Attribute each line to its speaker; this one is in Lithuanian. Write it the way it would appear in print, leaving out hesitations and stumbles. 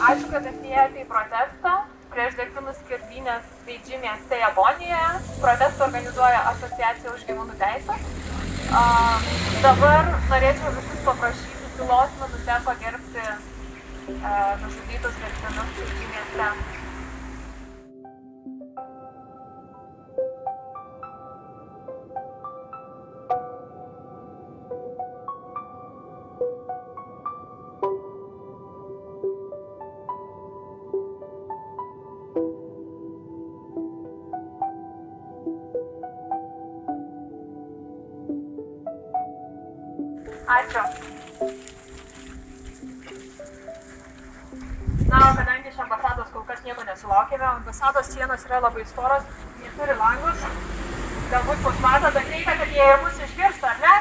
Speaker 1: Ačiū, kad atėjote į protestą prieš delfinų skerdynės Beidži mieste Japonijoje. Protestą organizuoja Asociacija už gyvūnų teisės. Dabar norėčiau visus paprašyti tylos minutę pagerbti nužudytus delfinus Beidži mieste. Ačiū. Na, o kadangi iš ambasados kol kas nieko nesulaukėme, ambasados sienos yra labai storos, jie turi langus, galbūt mus mato, bet reikia, kad jie ir mus išgirsta, ar ne?